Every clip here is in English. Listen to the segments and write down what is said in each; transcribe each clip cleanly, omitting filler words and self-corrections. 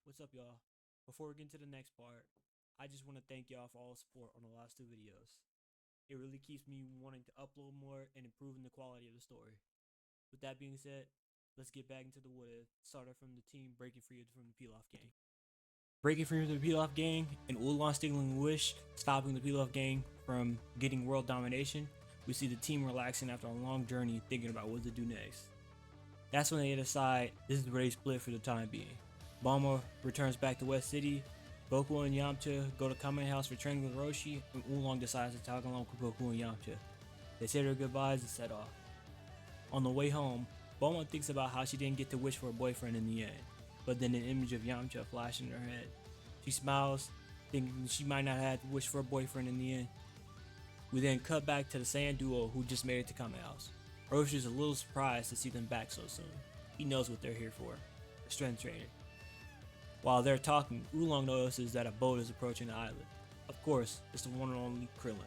What's up, y'all? Before we get into the next part, I just want to thank y'all for all the support on the last two videos. It really keeps me wanting to upload more and improving the quality of the story. With that being said, let's get back into the what if, starting from the team breaking free from the Pilaf gang. Breaking free from the Pilaf gang and Oolong stealing Wish, stopping the Pilaf gang from getting world domination, we see the team relaxing after a long journey thinking about what to do next. That's when they decide this is where they split for the time being. Bulma returns back to West City. Goku and Yamcha go to Kame house for training with Roshi, and Oolong decides to tag along with Goku and Yamcha. They say their goodbyes and set off. On the way home, Bulma thinks about how she didn't get to wish for a boyfriend in the end, but then an image of Yamcha flashed in her head. She smiles, thinking she might not have to wish for a boyfriend in the end. We then cut back to the Saiyan duo who just made it to Kame house. Roshi is a little surprised to see them back so soon. He knows what they're here for, the strength training. While they're talking, Oolong notices that a boat is approaching the island. Of course, it's the one and only Krillin.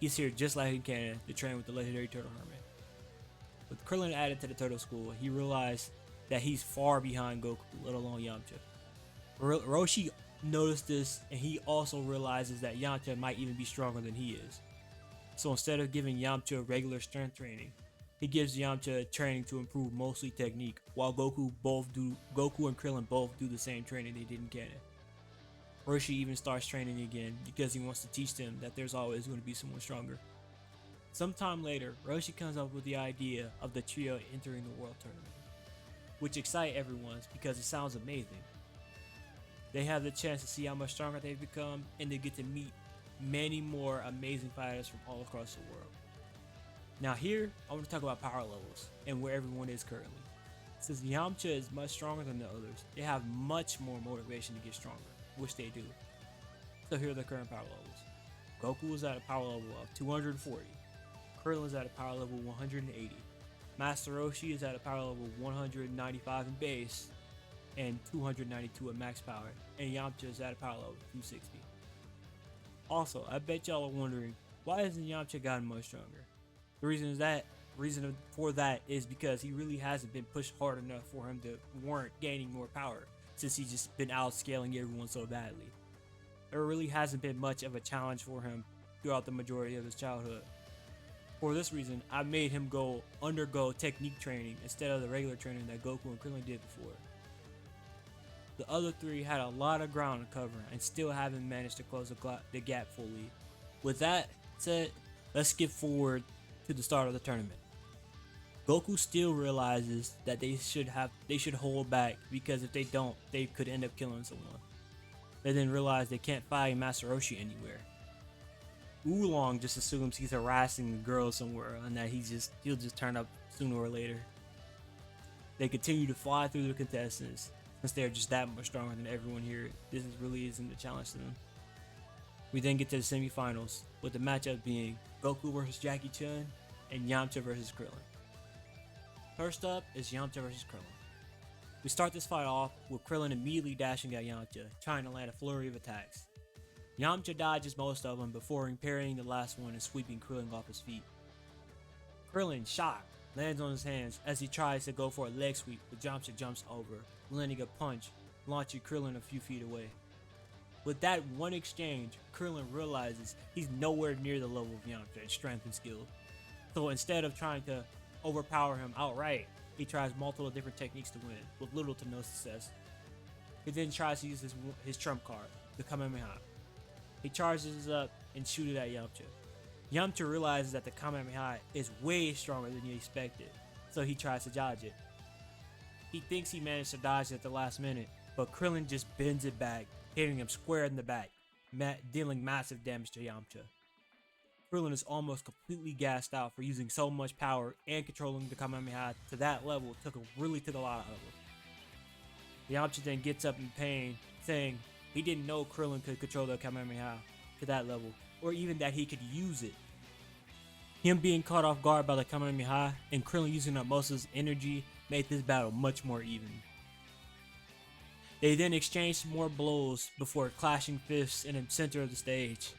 He's here just like in Canada to train with the legendary Turtle Hermit. With Krillin added to the Turtle School, he realized that he's far behind Goku, let alone Yamcha. Roshi noticed this, and he also realizes that Yamcha might even be stronger than he is. So instead of giving Yamcha regular strength training, he gives Yamcha training to improve mostly technique, while Goku and Krillin both do the same training they did in canon. Roshi even starts training again because he wants to teach them that there's always going to be someone stronger. Sometime later, Roshi comes up with the idea of the trio entering the world tournament, which excites everyone because it sounds amazing. They have the chance to see how much stronger they've become, and they get to meet many more amazing fighters from all across the world. Now here, I want to talk about power levels and where everyone is currently. Since Yamcha is much stronger than the others, they have much more motivation to get stronger, which they do. So here are the current power levels. Goku is at a power level of 240. Krillin is at a power level 180. Master Roshi is at a power level 195 in base and 292 at max power, and Yamcha is at a power level 260. Also, I bet y'all are wondering, why hasn't Yamcha gotten much stronger? The reason for that is because he really hasn't been pushed hard enough for him to warrant gaining more power, since he's just been outscaling everyone so badly. There really hasn't been much of a challenge for him throughout the majority of his childhood. For this reason, I made him undergo technique training instead of the regular training that Goku and Krillin did before. The other three had a lot of ground to cover and still haven't managed to close the gap fully. With that said, let's skip forward to the start of the tournament. Goku still realizes that they should hold back because if they don't, they could end up killing someone. They then realize they can't find Master Roshi anywhere. Oolong just assumes he's harassing a girl somewhere and that he'll just turn up sooner or later. They continue to fly through the contestants since they're just that much stronger than everyone here. This really isn't a challenge to them. We then get to the semifinals, with the matchup being Goku versus Jackie Chun and Yamcha versus Krillin. First up is Yamcha versus Krillin. We start this fight off with Krillin immediately dashing at Yamcha, trying to land a flurry of attacks. Yamcha dodges most of them before parrying the last one and sweeping Krillin off his feet. Krillin, shocked, lands on his hands as he tries to go for a leg sweep, but Yamcha jumps over, landing a punch, launching Krillin a few feet away. With that one exchange, Krillin realizes he's nowhere near the level of Yamcha in strength and skill. So instead of trying to overpower him outright, he tries multiple different techniques to win, with little to no success. He then tries to use his trump card, the Kamehameha. He charges up and shoots it at Yamcha. Yamcha realizes that the Kamehameha is way stronger than he expected, so he tries to dodge it. He thinks he managed to dodge it at the last minute, but Krillin just bends it back, hitting him square in the back, dealing massive damage to Yamcha. Krillin is almost completely gassed out for using so much power, and controlling the Kamehameha to that level really took a lot out of him. Yamcha then gets up in pain, saying he didn't know Krillin could control the Kamehameha to that level, or even that he could use it. Him being caught off guard by the Kamehameha and Krillin using up most of his energy made this battle much more even. They then exchange more blows before clashing fists in the center of the stage.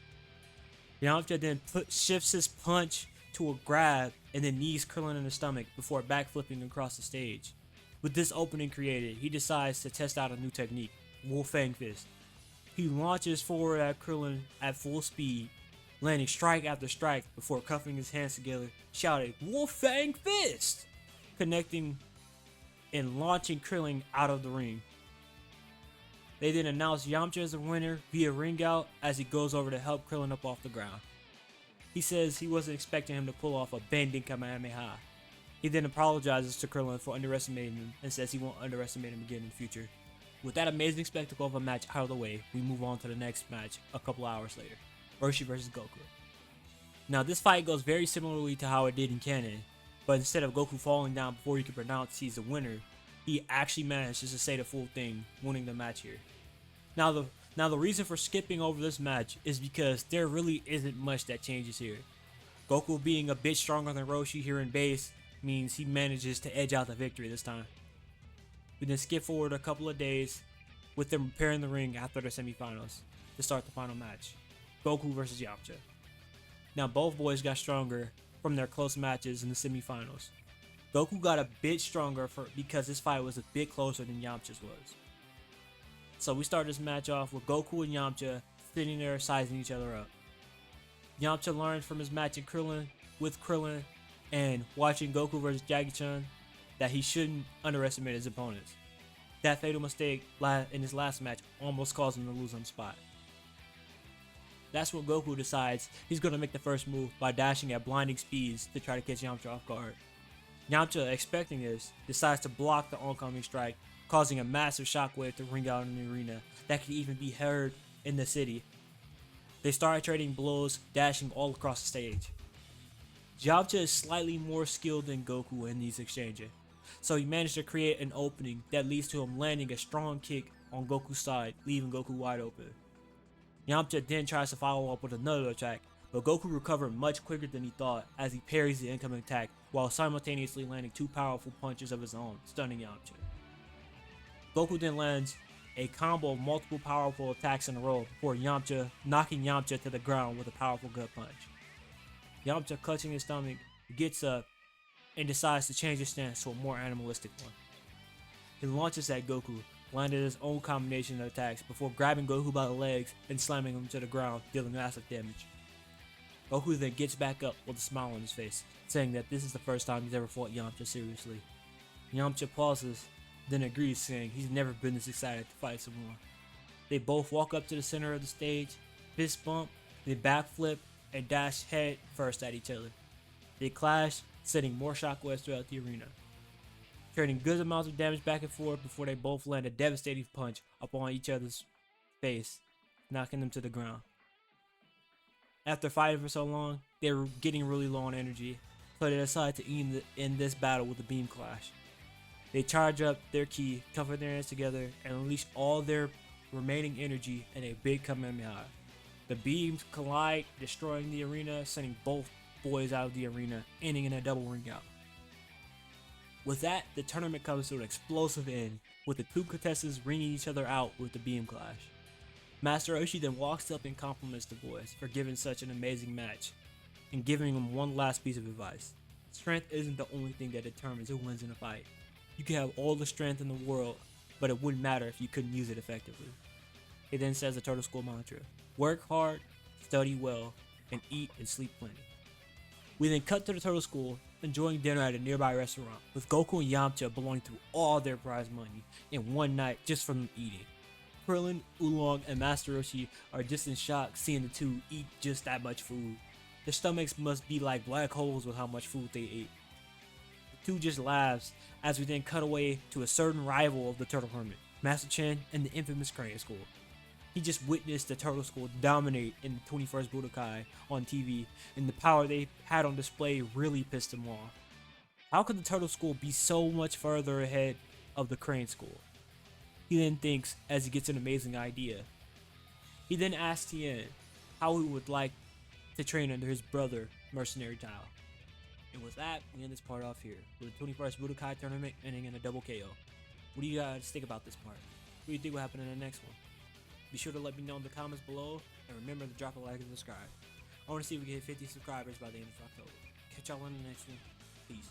Yamcha then shifts his punch to a grab and then knees Krillin in the stomach before backflipping across the stage. With this opening created, he decides to test out a new technique, Wolf Fang Fist. He launches forward at Krillin at full speed, landing strike after strike before cuffing his hands together, shouting Wolf Fang Fist, connecting and launching Krillin out of the ring. They then announce Yamcha as the winner via ring out as he goes over to help Krillin up off the ground. He says he wasn't expecting him to pull off a bending Kamehameha. He then apologizes to Krillin for underestimating him and says he won't underestimate him again in the future. With that amazing spectacle of a match out of the way, we move on to the next match a couple hours later, Roshi vs Goku. Now this fight goes very similarly to how it did in canon, but instead of Goku falling down before he could pronounce he's the winner, he actually manages to say the full thing, winning the match here. Now the reason for skipping over this match is because there really isn't much that changes here. Goku being a bit stronger than Roshi here in base means he manages to edge out the victory this time. We then skip forward a couple of days with them preparing the ring after the semifinals to start the final match, Goku vs Yamcha. Now both boys got stronger from their close matches in the semifinals. Goku got a bit stronger because this fight was a bit closer than Yamcha's was. So we start this match off with Goku and Yamcha sitting there sizing each other up. Yamcha learned from his match with Krillin and watching Goku vs Jackie-chan that he shouldn't underestimate his opponents. That fatal mistake in his last match almost caused him to lose on the spot. That's when Goku decides he's going to make the first move by dashing at blinding speeds to try to catch Yamcha off guard. Yamcha, expecting this, decides to block the oncoming strike, causing a massive shockwave to ring out in the arena that could even be heard in the city. They start trading blows, dashing all across the stage. Yamcha is slightly more skilled than Goku in these exchanges, so he managed to create an opening that leads to him landing a strong kick on Goku's side, leaving Goku wide open. Yamcha then tries to follow up with another attack, but Goku recovered much quicker than he thought as he parries the incoming attack while simultaneously landing two powerful punches of his own, stunning Yamcha. Goku then lands a combo of multiple powerful attacks in a row before knocking Yamcha to the ground with a powerful gut punch. Yamcha, clutching his stomach, gets up and decides to change his stance to a more animalistic one. He launches at Goku, landing his own combination of attacks before grabbing Goku by the legs and slamming him to the ground, dealing massive damage. Goku then gets back up with a smile on his face, saying that this is the first time he's ever fought Yamcha seriously. Yamcha pauses, then agrees, saying he's never been this excited to fight someone. They both walk up to the center of the stage, fist bump, they backflip, and dash head first at each other. They clash, sending more shockwaves throughout the arena, trading good amounts of damage back and forth before they both land a devastating punch upon each other's face, knocking them to the ground. After fighting for so long, they were getting really low on energy, so they decide to end this battle with a beam clash. They charge up their ki, cover their hands together, and unleash all their remaining energy in a big Kamehameha. The beams collide, destroying the arena, sending both boys out of the arena, ending in a double ring out. With that, the tournament comes to an explosive end, with the two contestants ringing each other out with the beam clash. Master Roshi then walks up and compliments the boys for giving such an amazing match, and giving them one last piece of advice. Strength isn't the only thing that determines who wins in a fight. You can have all the strength in the world, but it wouldn't matter if you couldn't use it effectively. He then says the Turtle School mantra: work hard, study well, and eat and sleep plenty. We then cut to the Turtle School, enjoying dinner at a nearby restaurant, with Goku and Yamcha blowing through all their prize money in one night just from eating. Krillin, Oolong, and Master Roshi are just in shock seeing the two eat just that much food. Their stomachs must be like black holes with how much food they ate. The two just laughs as we then cut away to a certain rival of the Turtle Hermit, Master Chen and the infamous Crane School. He just witnessed the Turtle School dominate in the 21st Budokai on TV, and the power they had on display really pissed him off. How could the Turtle School be so much further ahead of the Crane School? He then thinks as he gets an amazing idea. He then asks Tien how he would like to train under his brother, Mercenary Tao. And with that, we end this part off here, with the 21st Budokai tournament ending in a double KO. What do you guys think about this part? What do you think will happen in the next one? Be sure to let me know in the comments below, and remember to drop a like and subscribe. I want to see if we can hit 50 subscribers by the end of October. Catch y'all in the next one. Peace.